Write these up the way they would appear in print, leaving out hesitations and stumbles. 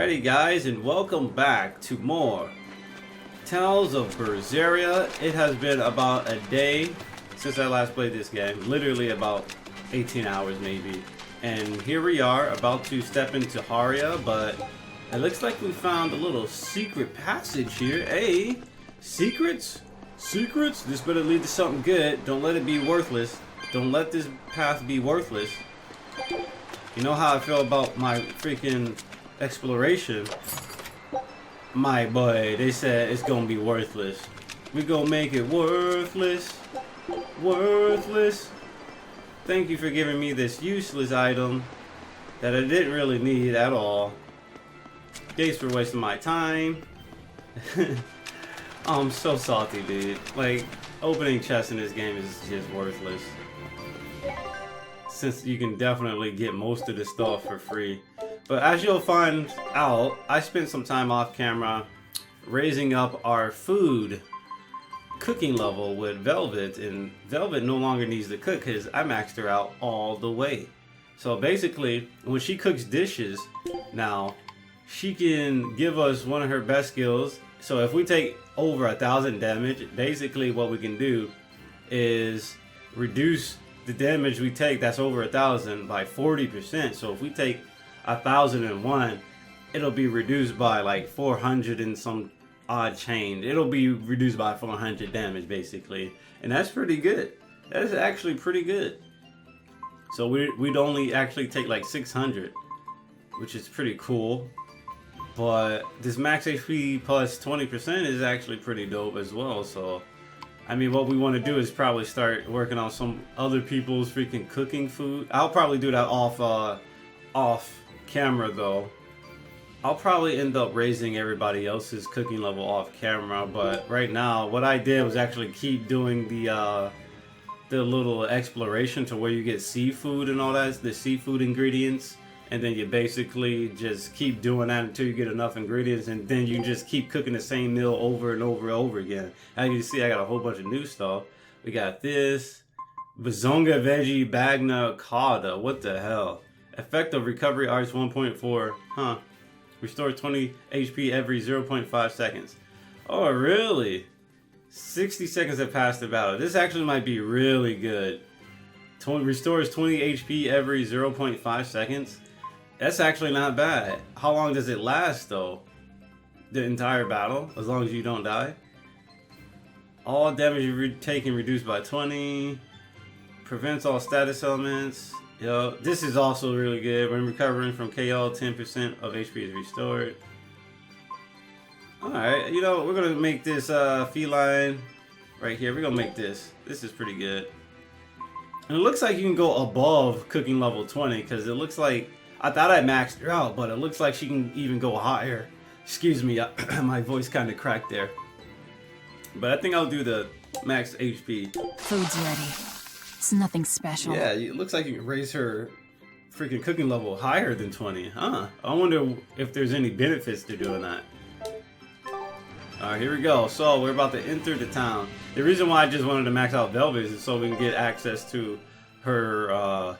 Alrighty guys, and welcome back to more Tales of Berseria. It has been about a day since I last played this game, literally about 18 hours maybe. And here we are about to step into Haria, but it looks like we found a little secret passage here. Hey, secrets? Secrets? This better lead to something good. Don't let it be worthless. Don't let this path be worthless. You know how I feel about my freaking exploration. My boy, they said it's gonna be worthless. We gonna make it worthless. Worthless. Thank you for giving me this useless item that I didn't really need at all. Thanks for wasting my time. I'm so salty, dude. Like, opening chests in this game is just worthless. Since you can definitely get most of the stuff for free. But as you'll find out, I spent some time off camera raising up our food cooking level with Velvet, and Velvet no longer needs to cook because I maxed her out all the way. So basically, when she cooks dishes now, she can give us one of her best skills. So if we take over 1,000 damage, basically what we can do is reduce the damage we take that's over 1,000 by 40%. So if we take 1,001, it'll be reduced by like 400 and some odd change. It'll be reduced by 400 damage basically, and that's pretty good. That is actually pretty good. So we'd only actually take like 600, which is pretty cool. But this max HP plus 20% is actually pretty dope as well. So I mean, what we want to do is probably start working on some other people's freaking cooking food. I'll probably do that off camera though. I'll probably end up raising everybody else's cooking level off camera, but right now what I did was actually keep doing the little exploration to where you get seafood and all that, the seafood ingredients, and then you basically just keep doing that until you get enough ingredients, and then you just keep cooking the same meal over and over and over again. As you can see, I got a whole bunch of new stuff. We got this Bazonga Veggie Bagna Cauda. What the hell? Effective recovery arts 1.4. Huh. Restore 20 HP every 0.5 seconds. Oh, really? 60 seconds have passed the battle. This actually might be really good. Restores 20 HP every 0.5 seconds. That's actually not bad. How long does it last though? The entire battle? As long as you don't die? All damage you taken reduced by 20. Prevents all status elements. Yo, this is also really good. When recovering from KO, 10% of HP is restored. Alright, you know, we're gonna make this feline right here. We're gonna make this. This is pretty good. And it looks like you can go above cooking level 20, because it looks like, I thought I maxed her out, but it looks like she can even go higher. Excuse me, my voice kind of cracked there. But I think I'll do the max HP. Food's ready. It's nothing special. Yeah, it looks like you can raise her freaking cooking level higher than 20. Huh. I wonder if there's any benefits to doing that. Alright, here we go. So, we're about to enter the town. The reason why I just wanted to max out Velvet is so we can get access to her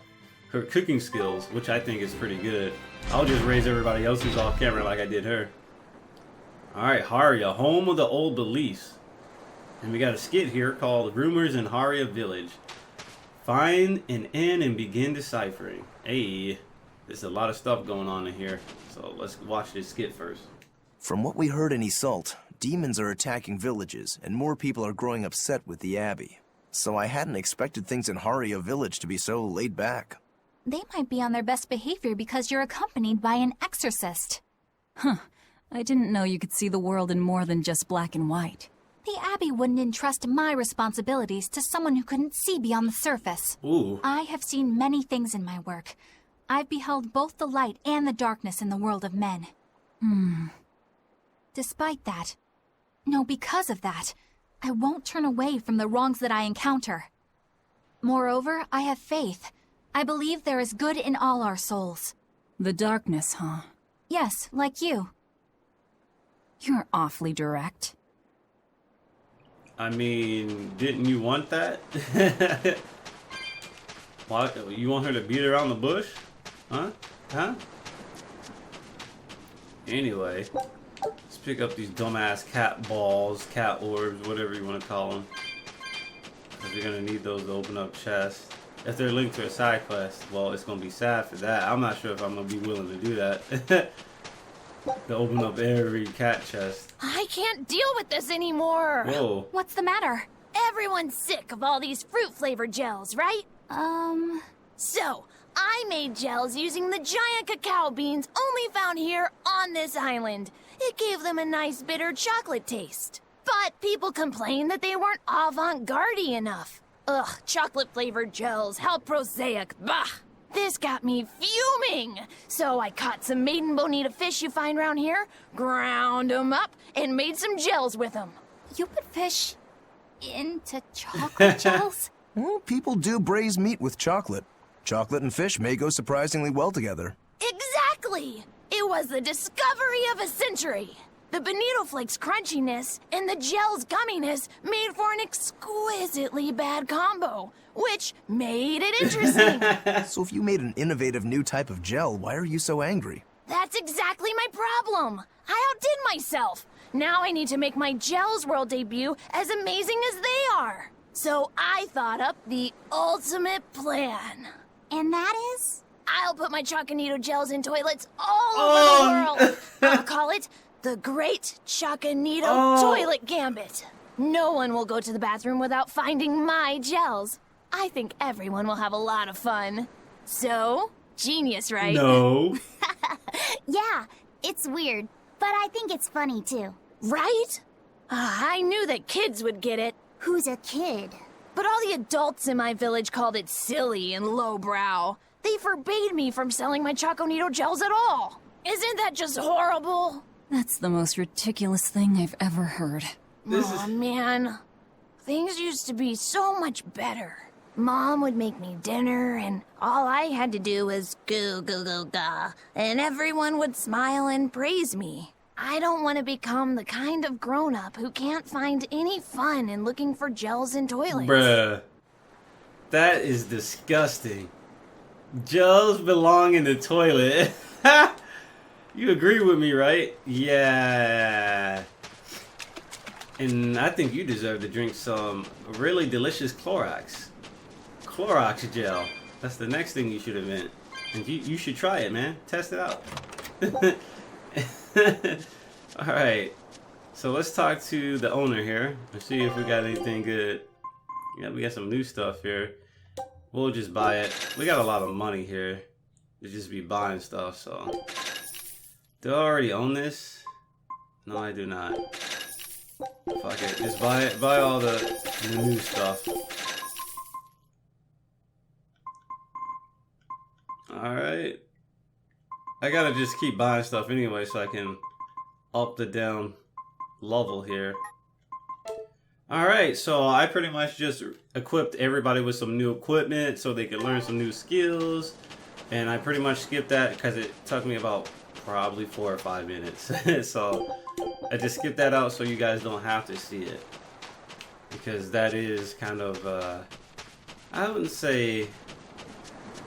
her cooking skills, which I think is pretty good. I'll just raise everybody else's off camera like I did her. Alright, Haria, home of the old beliefs. And we got a skit here called Rumors in Haria Village. Find an inn and begin deciphering. Hey, there's a lot of stuff going on in here. So let's watch this skit first. From what we heard in Iseult, demons are attacking villages, and more people are growing upset with the Abbey. So I hadn't expected things in Haria Village to be so laid back. They might be on their best behavior because you're accompanied by an exorcist. Huh. I didn't know you could see the world in more than just black and white. The Abbey wouldn't entrust my responsibilities to someone who couldn't see beyond the surface. Ooh. I have seen many things in my work. I've beheld both the light and the darkness in the world of men. Despite that, no, because of that, I won't turn away from the wrongs that I encounter. Moreover, I have faith. I believe there is good in all our souls. The darkness, huh? Yes, like you. You're awfully direct. I mean, didn't you want that? Why, you want her to beat around the bush? Huh? Huh? Anyway, let's pick up these dumbass cat balls, cat orbs, whatever you want to call them. Because you're going to need those to open up chests. If they're linked to a side quest, well, it's going to be sad for that. I'm not sure if I'm going to be willing to do that. To open up every cat chest. I can't deal with this anymore. Whoa. What's the matter? Everyone's sick of all these fruit-flavored gels, right? So, I made gels using the giant cacao beans only found here on this island. It gave them a nice bitter chocolate taste. But people complained that they weren't avant-garde enough. Ugh, chocolate-flavored gels, how prosaic, bah! This got me fuming! So I caught some maiden bonita fish you find around here, ground them up, and made some gels with them. You put fish into chocolate gels? Well, people do braise meat with chocolate. Chocolate and fish may go surprisingly well together. Exactly! It was the discovery of a century. The bonito flakes crunchiness and the gel's gumminess made for an exquisitely bad combo, which made it interesting. So if you made an innovative new type of gel, why are you so angry? That's exactly my problem. I outdid myself. Now I need to make my Gels World debut as amazing as they are. So I thought up the ultimate plan. And that is? I'll put my Choconito gels in toilets all over the world. I'll call it the Great Choconito Toilet Gambit. No one will go to the bathroom without finding my gels. I think everyone will have a lot of fun. So, genius, right? No. Yeah, it's weird, but I think it's funny too. Right? I knew that kids would get it. Who's a kid? But all the adults in my village called it silly and lowbrow. They forbade me from selling my Choconito gels at all. Isn't that just horrible? That's the most ridiculous thing I've ever heard. Aw, man. Things used to be so much better. Mom would make me dinner, and all I had to do was goo goo goo ga, and everyone would smile and praise me. I don't want to become the kind of grown-up who can't find any fun in looking for gels in toilets. Bruh. That is disgusting. Gels belong in the toilet. You agree with me, right? Yeah. And I think you deserve to drink some really delicious Clorox. Clorox gel. That's the next thing you should invent. And you should try it, man. Test it out. Alright. So let's talk to the owner here and see if we got anything good. Yeah, we got some new stuff here. We'll just buy it. We got a lot of money here to just be buying stuff, so. Do I already own this? No, I do not. Fuck it. Just buy it. Buy all the new stuff. Alright. I gotta just keep buying stuff anyway so I can up the down level here. Alright, so I pretty much just equipped everybody with some new equipment so they could learn some new skills. And I pretty much skipped that because it took me about probably 4 or 5 minutes. So I just skipped that out so you guys don't have to see it. Because that is kind of, I wouldn't say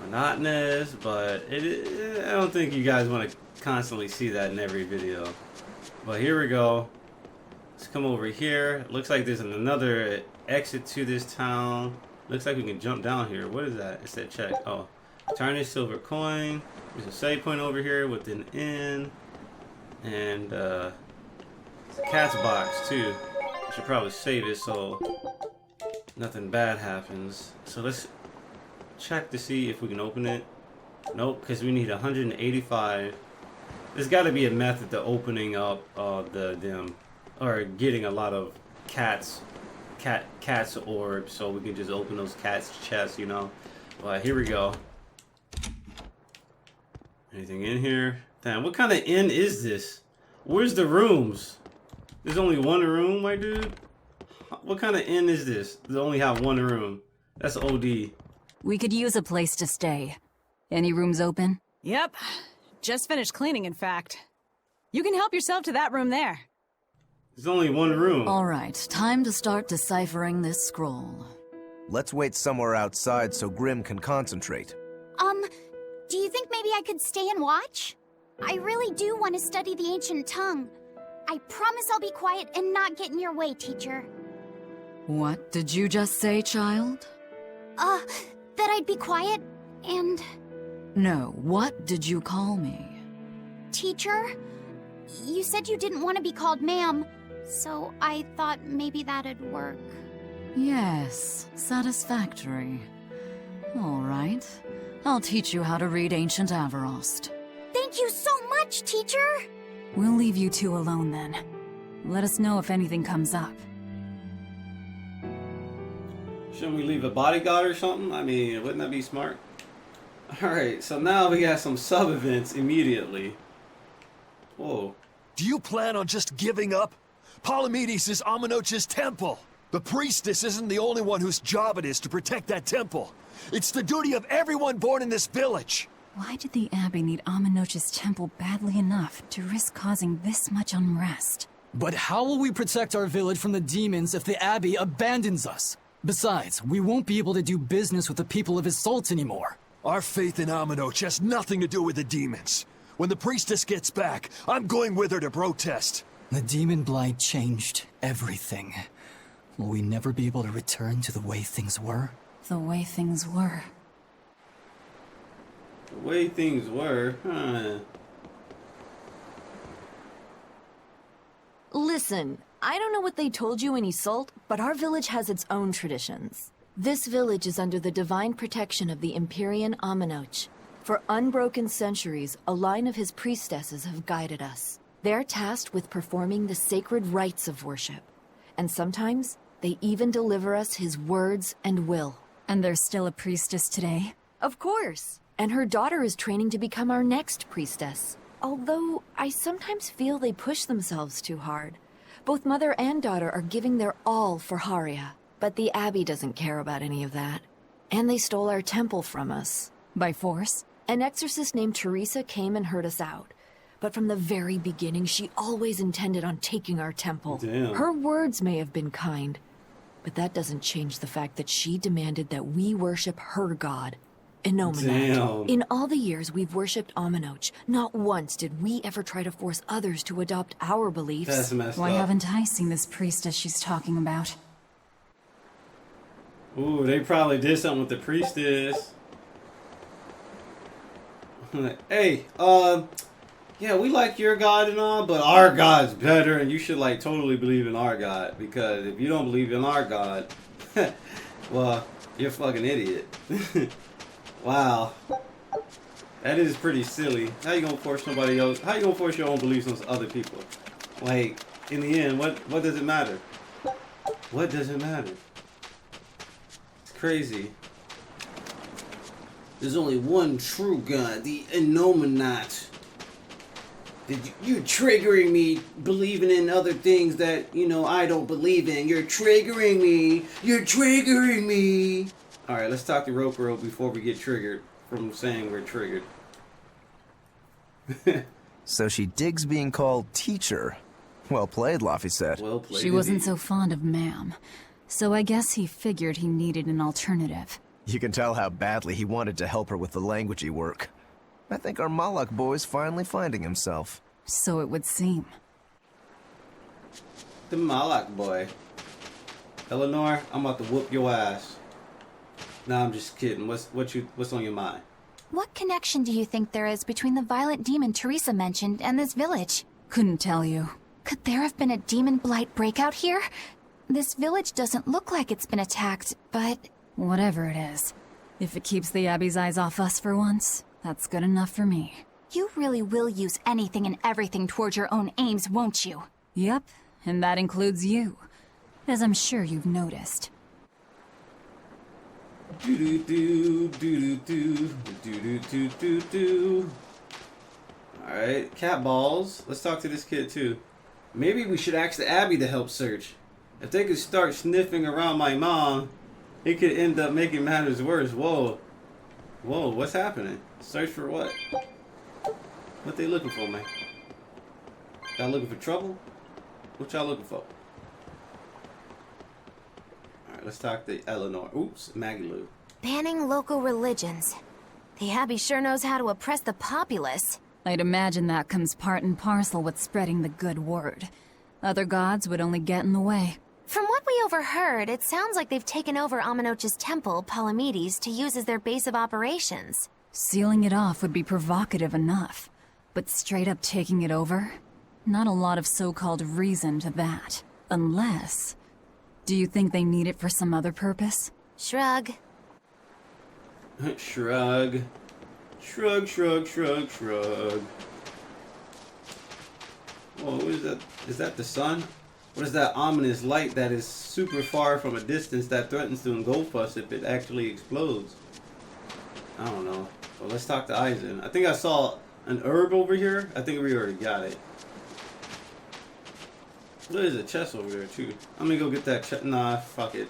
monotonous, but I don't think you guys want to constantly see that in every video. But here we go. Let's come over here. Looks like there's another exit to this town. Looks like we can jump down here. What is that? It said check. Oh, tarnished silver coin. There's a save point over here with an inn. And it's a cat's box too. I should probably save it so nothing bad happens. So let's check to see if we can open it. Nope, because we need 185. There's got to be a method to opening up them or getting a lot of cat's orbs, so we can just open those cats' chests, you know. But here we go. Anything in here? Damn, what kind of inn is this? Where's the rooms? There's only one room, my dude. What kind of inn is this? They only have one room. That's OD. We could use a place to stay. Any rooms open? Yep. Just finished cleaning, in fact. You can help yourself to that room there. There's only one room. All right, time to start deciphering this scroll. Let's wait somewhere outside so Grim can concentrate. Do you think maybe I could stay and watch? I really do want to study the ancient tongue. I promise I'll be quiet and not get in your way, teacher. What did you just say, child? That I'd be quiet and... No, what did you call me? Teacher? You said you didn't want to be called ma'am, so I thought maybe that'd work. Yes, satisfactory. All right. I'll teach you how to read Ancient Avarost. Thank you so much, teacher! We'll leave you two alone then. Let us know if anything comes up. Shouldn't we leave a bodyguard or something? I mean, wouldn't that be smart? Alright, so now we got some sub-events immediately. Whoa. Do you plan on just giving up? Palamedes is Amenoch's temple. The priestess isn't the only one whose job it is to protect that temple. It's the duty of everyone born in this village. Why did the Abbey need Amenoch's temple badly enough to risk causing this much unrest? But how will we protect our village from the demons if the Abbey abandons us? Besides, we won't be able to do business with the people of Isolde anymore. Our faith in Amenoch has nothing to do with the demons. When the priestess gets back, I'm going with her to protest. The demon blight changed everything. Will we never be able to return to the way things were? The way things were. The way things were, huh? Listen, I don't know what they told you in Isolde, but our village has its own traditions. This village is under the divine protection of the Empyrean Amenoch. For unbroken centuries, a line of his priestesses have guided us. They're tasked with performing the sacred rites of worship. And sometimes, they even deliver us his words and will. And there's still a priestess today? Of course. And her daughter is training to become our next priestess. Although, I sometimes feel they push themselves too hard. Both mother and daughter are giving their all for Haria. But the Abbey doesn't care about any of that. And they stole our temple from us. By force? An exorcist named Teresa came and heard us out. But from the very beginning, she always intended on taking our temple. Damn. Her words may have been kind, but that doesn't change the fact that she demanded that we worship her god, Enomenat. Damn. In all the years we've worshipped Amenoch, not once did we ever try to force others to adopt our beliefs. That's messed Why up. haven't I seen this priestess she's talking about? Ooh, they probably did something with the priestess. Hey, yeah, we like your God and all, but our God's better, and you should like totally believe in our God, because if you don't believe in our God, well, you're a fucking idiot. Wow. That is pretty silly. How you gonna force somebody else? How you gonna force your own beliefs on other people? Like, in the end, what does it matter? What does it matter? It's crazy. There's only one true God, the Enomenat. You're triggering me believing in other things that, I don't believe in. You're triggering me. You're triggering me. Alright, let's talk to Ropero before we get triggered from saying we're triggered. So she digs being called teacher. Well played, Laphicet. Well played. She wasn't so fond of ma'am, so I guess he figured he needed an alternative. You can tell how badly he wanted to help her with the languagey work. I think our Malak boy's finally finding himself. So it would seem. The Malak boy. Eleanor, I'm about to whoop your ass. Nah, I'm just kidding. What's on your mind? What connection do you think there is between the violent demon Teresa mentioned and this village? Couldn't tell you. Could there have been a demon blight breakout here? This village doesn't look like it's been attacked, but... Whatever it is. If it keeps the Abbey's eyes off us for once, that's good enough for me. You really will use anything and everything toward your own aims, won't you? Yep, and that includes you. As I'm sure you've noticed. Alright, cat balls. Let's talk to this kid too. Maybe we should ask the Abbey to help search. If they could start sniffing around my mom, it could end up making matters worse. Whoa. Whoa, what's happening? Search for what? What they looking for, man? Y'all looking for trouble? What y'all looking for? Alright, let's talk to Eleanor. Oops, Magalu. Banning local religions. The Abbey sure knows how to oppress the populace. I'd imagine that comes part and parcel with spreading the good word. Other gods would only get in the way. From what we overheard, it sounds like they've taken over Amenoch's temple, Palamedes, to use as their base of operations. Sealing it off would be provocative enough, but straight up taking it over? Not a lot of so-called reason to that. Unless... Do you think they need it for some other purpose? Shrug. Shrug. Shrug, shrug, shrug, shrug. Oh, what is that? Is that the sun? What is that ominous light that is super far from a distance that threatens to engulf us if it actually explodes? I don't know. Well, let's talk to Eisen. I think I saw an herb over here. I think we already got it. There's a chest over there too. I'm gonna go get that chest. Nah, fuck it.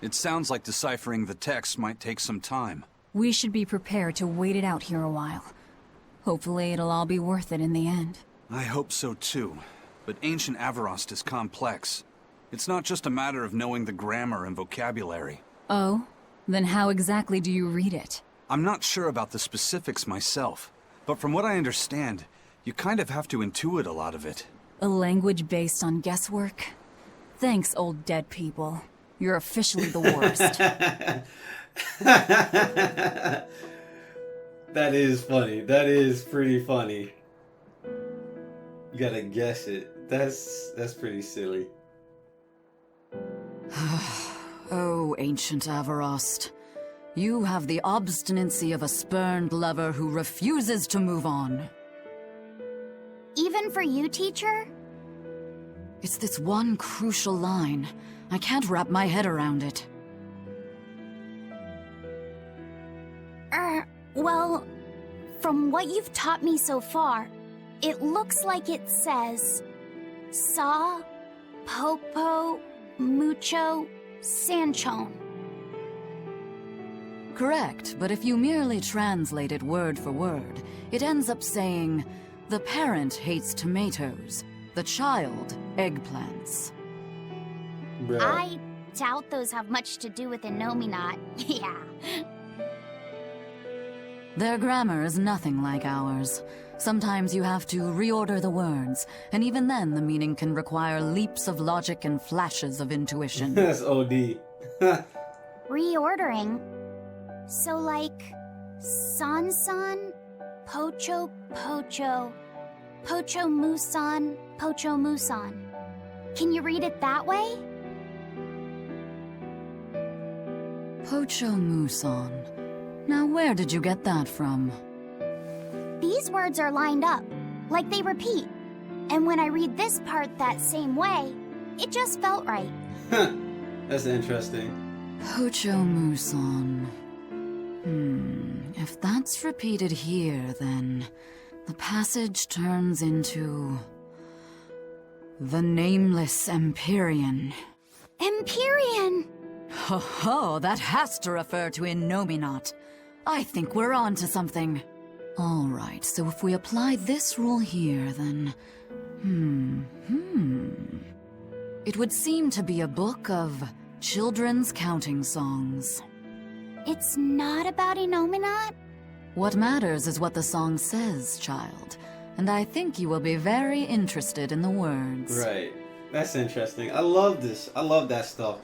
It sounds like deciphering the text might take some time. We should be prepared to wait it out here a while. Hopefully it'll all be worth it in the end. I hope so too. But ancient Avarost is complex. It's not just a matter of knowing the grammar and vocabulary. Oh? Then how exactly do you read it? I'm not sure about the specifics myself, but from what I understand, you kind of have to intuit a lot of it. A language based on guesswork? Thanks, old dead people. You're officially the worst. That is funny. That is pretty funny. You gotta guess it. That's pretty silly. Oh, ancient Avarost. You have the obstinacy of a spurned lover who refuses to move on. Even for you, teacher? It's this one crucial line. I can't wrap my head around it. Well, from what you've taught me so far, it looks like it says... Sa, Popo, Mucho, Sanchon. Correct, but if you merely translate it word for word, it ends up saying, the parent hates tomatoes, the child eggplants. Bruh. I doubt those have much to do with Innominat. Yeah. Their grammar is nothing like ours. Sometimes you have to reorder the words, and even then the meaning can require leaps of logic and flashes of intuition. That's OD. Reordering? So like... San-san, Pocho Pocho, Pocho Musan, Pocho Musan. Can you read it that way? Pocho Muson. Now where did you get that from? These words are lined up, like they repeat. And when I read this part that same way, it just felt right. That's interesting. Pocho Muson. If that's repeated here, then the passage turns into... the Nameless Empyrean. Empyrean! Ho ho, that has to refer to Innominat. I think we're on to something. Alright, so if we apply this rule here, then... It would seem to be a book of children's counting songs. It's not about Innominat? What matters is what the song says, child. And I think you will be very interested in the words. Right. That's interesting. I love this. I love that stuff.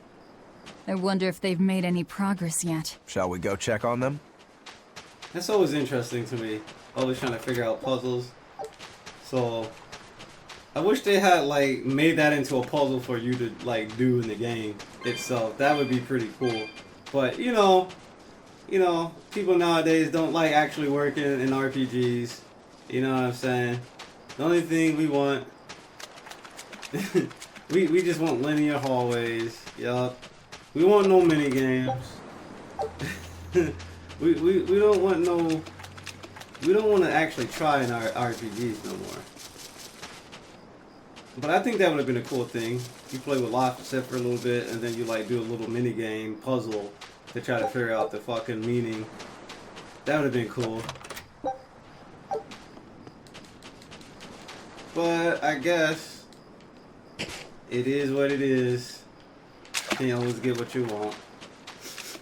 I wonder if they've made any progress yet. Shall we go check on them? That's always interesting to me. Always trying to figure out puzzles. So, I wish they had, like, made that into a puzzle for you to, like, do in the game itself. That would be pretty cool. But, you know, people nowadays don't like actually working in RPGs. You know what I'm saying? The only thing we want... we just want linear hallways. Yup. We want no mini games. we don't want no... We don't want to actually try in our RPGs no more. But I think that would have been a cool thing. You play with Lopset for a little bit, and then you like do a little mini game puzzle to try to figure out the fucking meaning. That would have been cool. But I guess it is what it is. You can't always get what you want.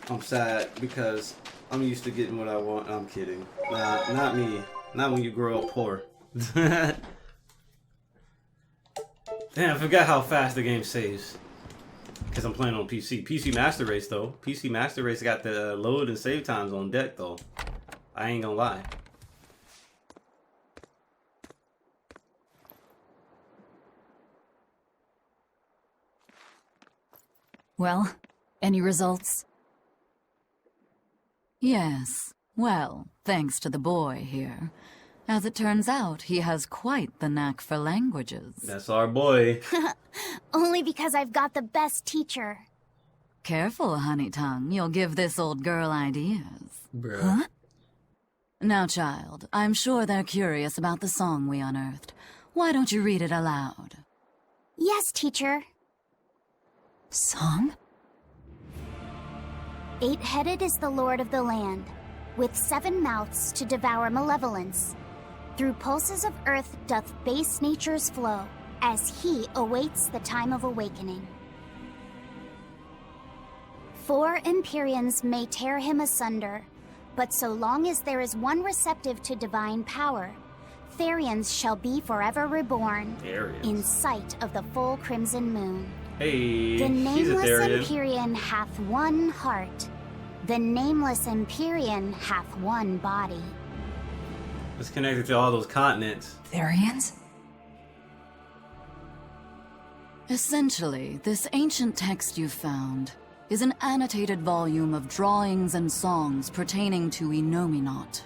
I'm sad because I'm used to getting what I want. I'm kidding. Nah, not me. Not when you grow up poor. Damn, I forgot how fast the game saves. Because I'm playing on PC. PC Master Race, though. PC Master Race got the load and save times on deck, though. I ain't gonna lie. Well, any results? Yes. Well, thanks to the boy here. As it turns out, he has quite the knack for languages. That's our boy. Only because I've got the best teacher. Careful, honey tongue. You'll give this old girl ideas. Bruh. Huh? Now, child, I'm sure they're curious about the song we unearthed. Why don't you read it aloud? Yes, teacher. Song? 8-headed is the lord of the land, with 7 mouths to devour malevolence. Through pulses of earth doth base nature's flow, as he awaits the time of awakening. 4 Empyreans may tear him asunder, but so long as there is one receptive to divine power, Therions shall be forever reborn in sight of the full crimson moon. Hey, the she's a nameless Therion. Empyrean hath one heart. The nameless Empyrean hath one body. It's connected to all those continents. Therions? Essentially, this ancient text you found is an annotated volume of drawings and songs pertaining to Enominat.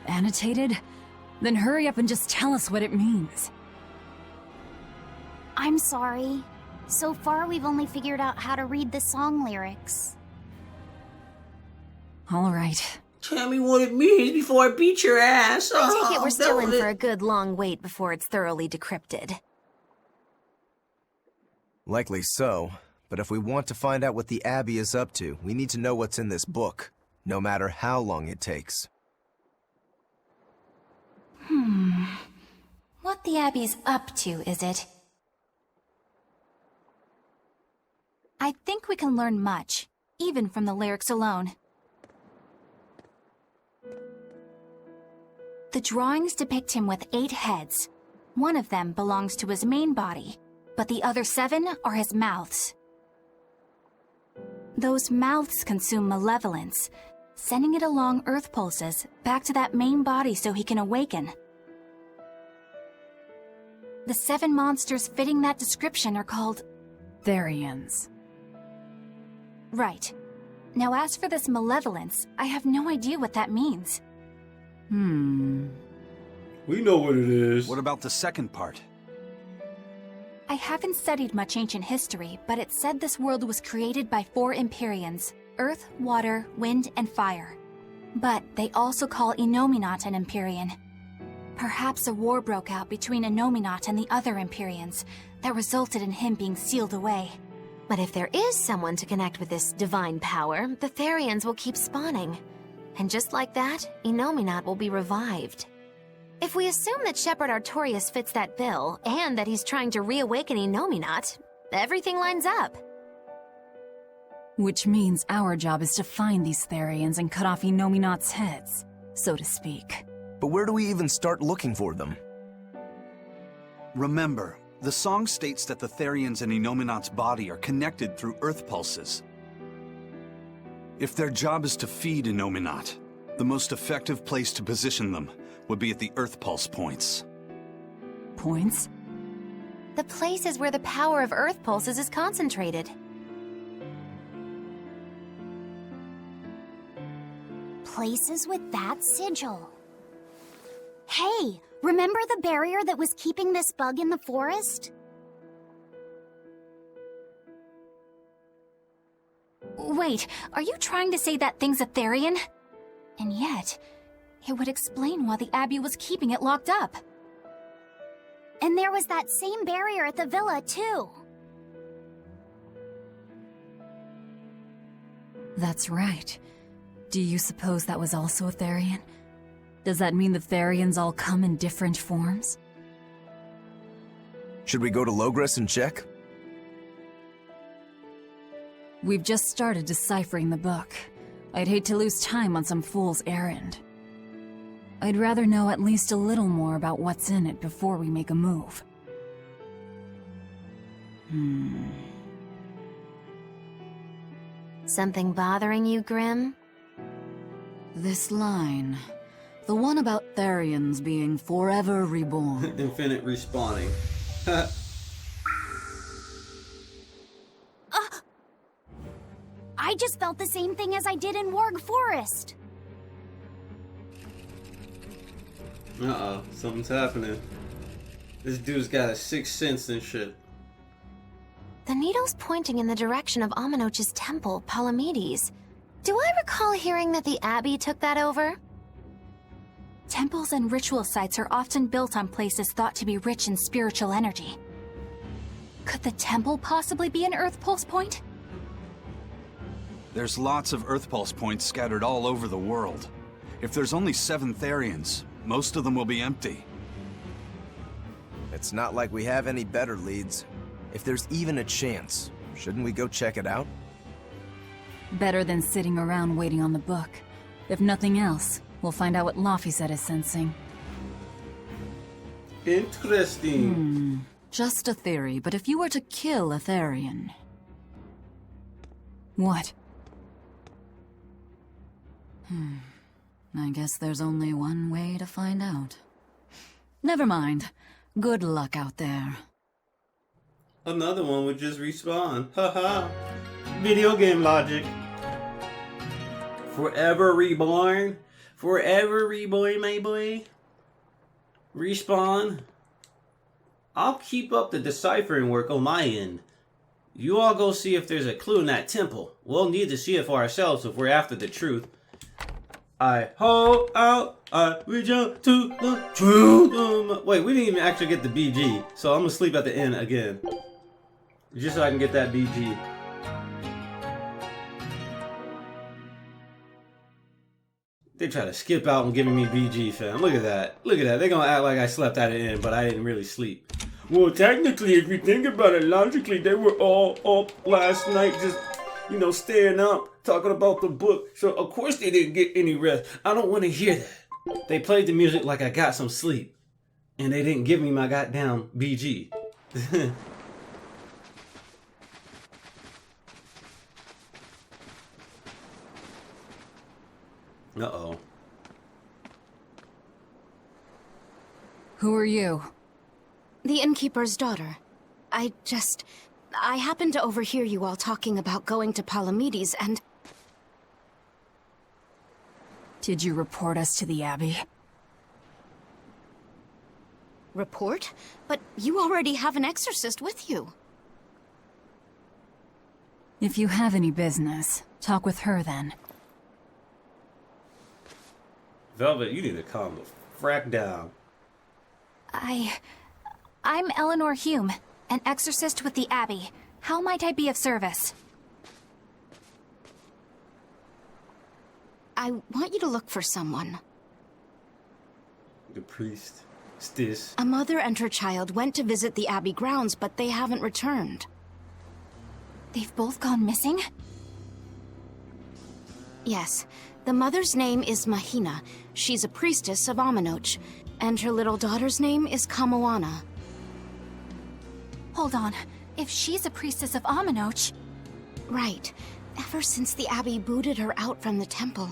Annotated? Then hurry up and just tell us what it means. I'm sorry. So far, we've only figured out how to read the song lyrics. All right. Tell me what it means before I beat your ass. I take it we're still in don't for a good long wait before it's thoroughly decrypted. Likely so, but if we want to find out what the Abbey is up to, we need to know what's in this book, no matter how long it takes. What the Abbey's up to, is it? I think we can learn much, even from the lyrics alone. The drawings depict him with 8 heads. One of them belongs to his main body, but the other 7 are his mouths. Those mouths consume malevolence, sending it along earth pulses back to that main body so he can awaken. The 7 monsters fitting that description are called Therions. Right. Now as for this malevolence, I have no idea what that means. We know what it is. What about the second part? I haven't studied much ancient history, but it said this world was created by 4 Empyreans: earth, water, wind, and fire. But they also call Enominat an Empyrean. Perhaps a war broke out between Enominat and the other Empyreans that resulted in him being sealed away. But if there is someone to connect with this divine power, the Therions will keep spawning. And just like that, Enominat will be revived. If we assume that Shepherd Artorius fits that bill, and that he's trying to reawaken Enominat, everything lines up. Which means our job is to find these Therions and cut off Enominat's heads, so to speak. But where do we even start looking for them? Remember, the song states that the Therions and Enominat's body are connected through earth pulses. If their job is to feed Enominat, the most effective place to position them would be at the earth pulse points. Points? The places where the power of earth pulses is concentrated. Places with that sigil. Hey, remember the barrier that was keeping this bug in the forest? Wait, are you trying to say that thing's a Therion? And yet, it would explain why the Abbey was keeping it locked up. And there was that same barrier at the villa, too. That's right. Do you suppose that was also a Therion? Does that mean the Therions all come in different forms? Should we go to Logres and check? We've just started deciphering the book. I'd hate to lose time on some fool's errand. I'd rather know at least a little more about what's in it before we make a move. Something bothering you, Grim? This line. The one about Therions being forever reborn. Infinite respawning. I just felt the same thing as I did in Warg Forest. Uh-oh, something's happening. This dude's got a sixth sense and shit. The needle's pointing in the direction of Amenoch's temple, Palamedes. Do I recall hearing that the Abbey took that over? Temples and ritual sites are often built on places thought to be rich in spiritual energy. Could the temple possibly be an Earth Pulse point? There's lots of Earth Pulse points scattered all over the world. If there's only 7 Therions, most of them will be empty. It's not like we have any better leads. If there's even a chance, shouldn't we go check it out? Better than sitting around waiting on the book. If nothing else, we'll find out what Laphicet is sensing. Interesting. Just a theory, but if you were to kill a Therion... What? I guess there's only one way to find out. Never mind. Good luck out there. Another one would just respawn. Haha. Video game logic. Forever reborn. Forever reborn, my boy. Respawn. I'll keep up the deciphering work on my end. You all go see if there's a clue in that temple. We'll need to see it for ourselves if we're after the truth. I hold out, I reach out to the truth. Wait, we didn't even actually get the BG, so I'm gonna sleep at the end again. Just so I can get that BG. They try to skip out and giving me BG, fam. Look at that. Look at that. They're gonna act like I slept at the end, but I didn't really sleep. Well, technically, if you think about it logically, they were all up last night just, you know, staying up, talking about the book. So, of course, they didn't get any rest. I don't want to hear that. They played the music like I got some sleep. And they didn't give me my goddamn BG. Uh-oh. Who are you? The innkeeper's daughter. I happened to overhear you all talking about going to Palamedes and... Did you report us to the Abbey? Report? But you already have an exorcist with you. If you have any business, talk with her then. Velvet, you need to calm the frack down. I'm Eleanor Hume, an exorcist with the Abbey. How might I be of service? I want you to look for someone. The priestess. A mother and her child went to visit the Abbey grounds, but they haven't returned. They've both gone missing? Yes. The mother's name is Mahina. She's a priestess of Amenoch. And her little daughter's name is Kamoana. Hold on. If she's a priestess of Amenoch... Right. Ever since the Abbey booted her out from the temple,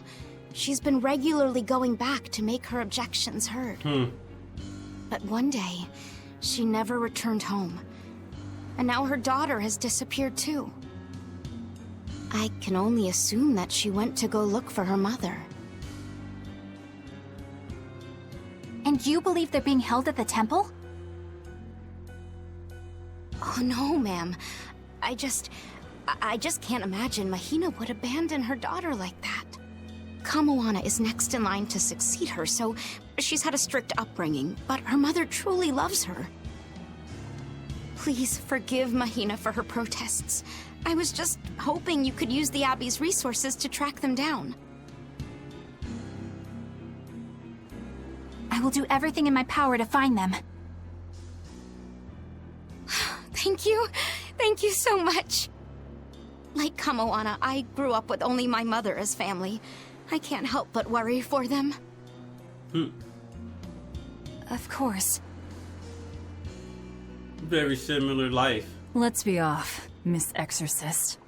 she's been regularly going back to make her objections heard. But one day, she never returned home. And now her daughter has disappeared too. I can only assume that she went to go look for her mother. And you believe they're being held at the temple? Oh no, ma'am. I just can't imagine Mahina would abandon her daughter like that. Kamoana is next in line to succeed her, so she's had a strict upbringing, but her mother truly loves her. Please forgive Mahina for her protests. I was just hoping you could use the Abbey's resources to track them down. I will do everything in my power to find them. Thank you. Thank you so much. Like Kamoana, I grew up with only my mother as family. I can't help but worry for them. Of course. Very similar life. Let's be off, Miss Exorcist.